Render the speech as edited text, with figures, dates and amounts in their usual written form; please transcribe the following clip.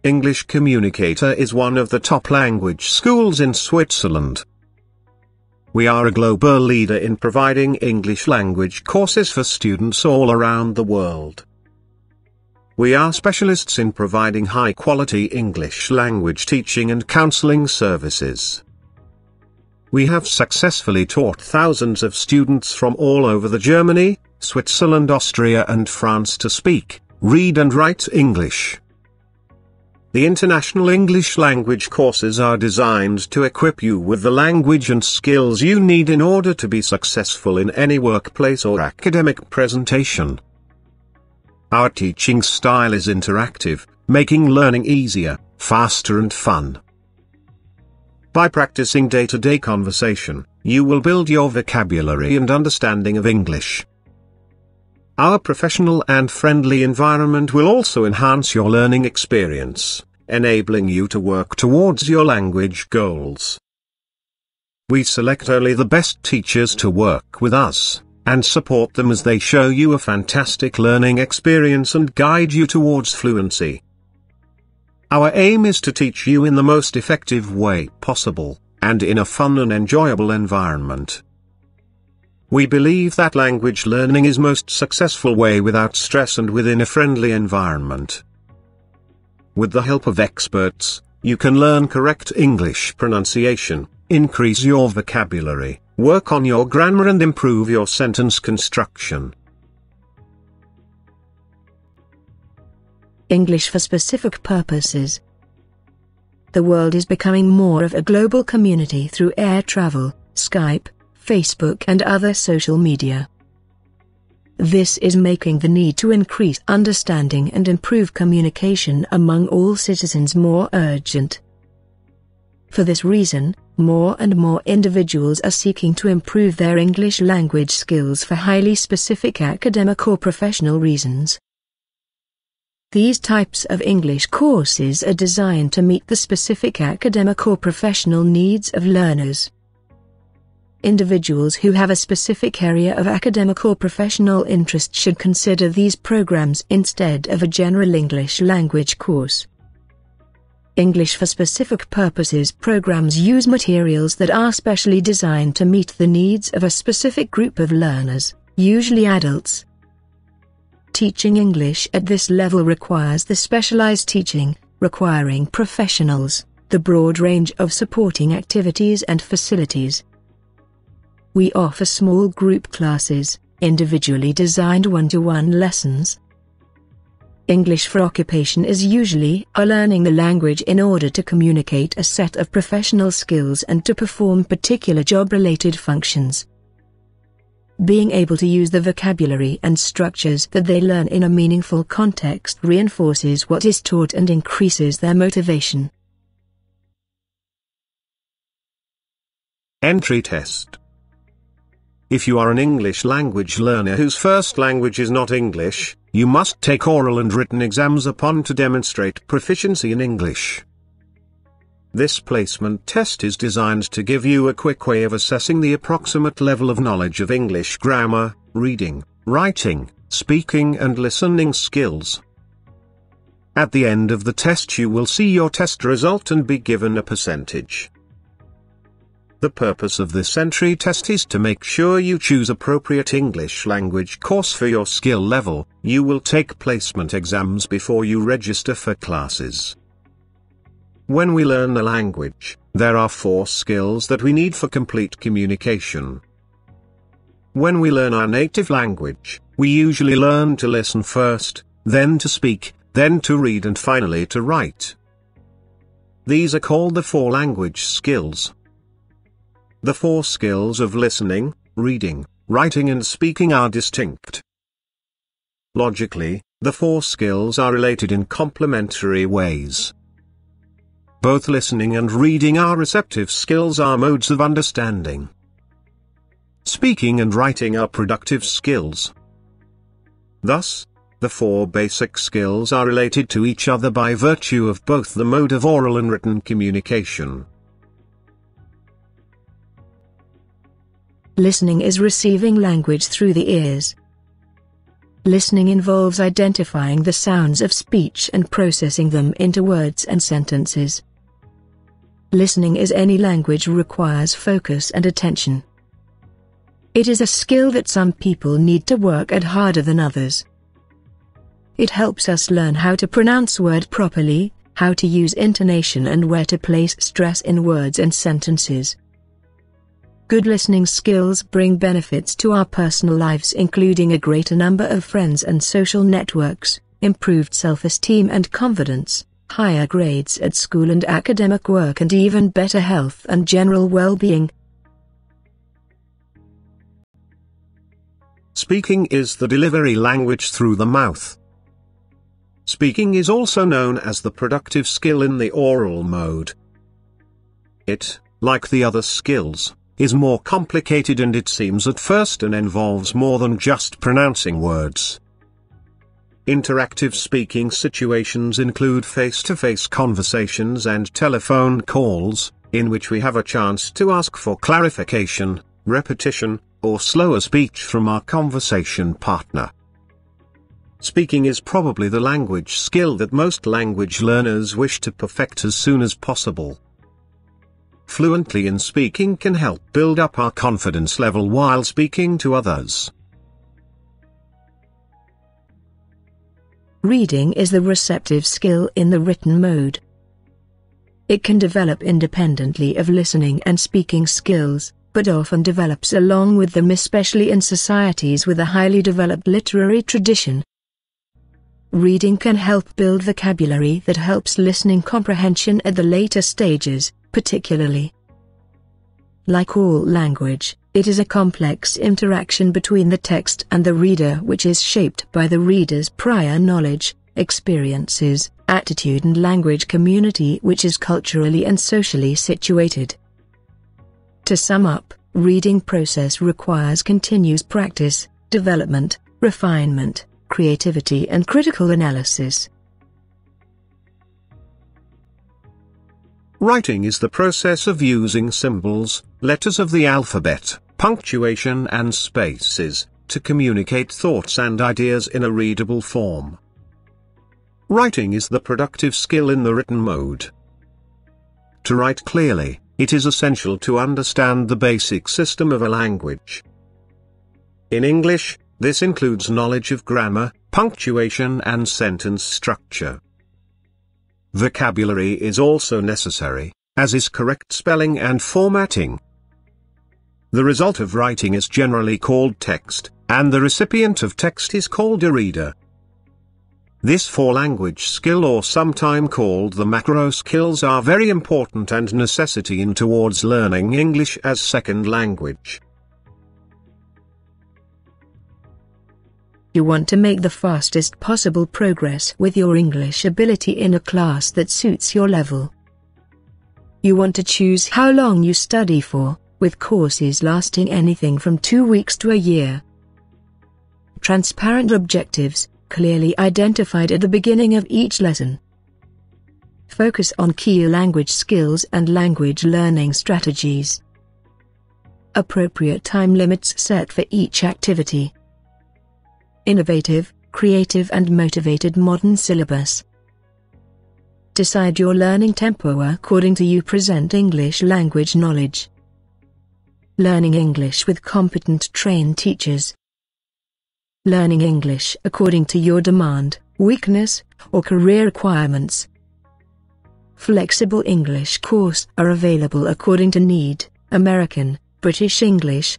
English Communicator is one of the top language schools in Switzerland. We are a global leader in providing English language courses for students all around the world. We are specialists in providing high-quality English language teaching and counseling services. We have successfully taught thousands of students from all over Germany, Switzerland, Austria and France to speak, read and write English. The international English language courses are designed to equip you with the language and skills you need in order to be successful in any workplace or academic presentation. Our teaching style is interactive, making learning easier, faster and fun. By practicing day-to-day conversation, you will build your vocabulary and understanding of English. Our professional and friendly environment will also enhance your learning experience, enabling you to work towards your language goals. We select only the best teachers to work with us, and support them as they show you a fantastic learning experience and guide you towards fluency. Our aim is to teach you in the most effective way possible, and in a fun and enjoyable environment. We believe that language learning is most successful way without stress and within a friendly environment. With the help of experts, you can learn correct English pronunciation, increase your vocabulary, work on your grammar and improve your sentence construction. English for specific purposes. The world is becoming more of a global community through air travel, Skype, Facebook and other social media. This is making the need to increase understanding and improve communication among all citizens more urgent. For this reason, more and more individuals are seeking to improve their English language skills for highly specific academic or professional reasons. These types of English courses are designed to meet the specific academic or professional needs of learners. Individuals who have a specific area of academic or professional interest should consider these programs instead of a general English language course. English for specific purposes programs use materials that are specially designed to meet the needs of a specific group of learners, usually adults. Teaching English at this level requires the specialized teaching, requiring professionals, the broad range of supporting activities and facilities. We offer small group classes, individually designed one-to-one lessons. English for occupation is usually learning the language in order to communicate a set of professional skills and to perform particular job-related functions. Being able to use the vocabulary and structures that they learn in a meaningful context reinforces what is taught and increases their motivation. Entry test. If you are an English language learner whose first language is not English, you must take oral and written exams upon to demonstrate proficiency in English. This placement test is designed to give you a quick way of assessing the approximate level of knowledge of English grammar, reading, writing, speaking and listening skills. At the end of the test you will see your test result and be given a percentage. The purpose of this entry test is to make sure you choose appropriate English language course for your skill level. You will take placement exams before you register for classes. When we learn a language, there are 4 skills that we need for complete communication. When we learn our native language, we usually learn to listen first, then to speak, then to read and finally to write. These are called the 4 language skills. The 4 skills of listening, reading, writing and speaking are distinct. Logically, the 4 skills are related in complementary ways. Both listening and reading are receptive skills, are modes of understanding. Speaking and writing are productive skills. Thus, the 4 basic skills are related to each other by virtue of both the mode of oral and written communication. Listening is receiving language through the ears. Listening involves identifying the sounds of speech and processing them into words and sentences. Listening in any language requires focus and attention. It is a skill that some people need to work at harder than others. It helps us learn how to pronounce words properly, how to use intonation and where to place stress in words and sentences. Good listening skills bring benefits to our personal lives, including a greater number of friends and social networks, improved self-esteem and confidence, higher grades at school and academic work, and even better health and general well-being. Speaking is the delivery language through the mouth. Speaking is also known as the productive skill in the oral mode. It, like the other skills, is more complicated and it seems at first and involves more than just pronouncing words. Interactive speaking situations include face-to-face conversations and telephone calls, in which we have a chance to ask for clarification, repetition, or slower speech from our conversation partner. Speaking is probably the language skill that most language learners wish to perfect as soon as possible. Fluently in speaking can help build up our confidence level while speaking to others. Reading is the receptive skill in the written mode. It can develop independently of listening and speaking skills, but often develops along with them, especially in societies with a highly developed literary tradition. Reading can help build vocabulary that helps listening comprehension at the later stages, particularly. Like all language, it is a complex interaction between the text and the reader, which is shaped by the reader's prior knowledge, experiences, attitude and language community, which is culturally and socially situated. To sum up, reading process requires continuous practice, development, refinement, creativity and critical analysis. Writing is the process of using symbols, letters of the alphabet, punctuation and spaces, to communicate thoughts and ideas in a readable form. Writing is the productive skill in the written mode. To write clearly, it is essential to understand the basic system of a language. In English, this includes knowledge of grammar, punctuation and sentence structure. Vocabulary is also necessary, as is correct spelling and formatting. The result of writing is generally called text, and the recipient of text is called a reader. This four-language skill, or sometime called the macro skills, are very important and necessity in towards learning English as second language. You want to make the fastest possible progress with your English ability in a class that suits your level. You want to choose how long you study for, with courses lasting anything from 2 weeks to a year. Transparent objectives, clearly identified at the beginning of each lesson. Focus on key language skills and language learning strategies. Appropriate time limits set for each activity. Innovative, creative and motivated modern syllabus. Decide your learning tempo according to you present English language knowledge. Learning English with competent trained teachers. Learning English according to your demand, weakness, or career requirements. Flexible English courses are available according to need: American, British English,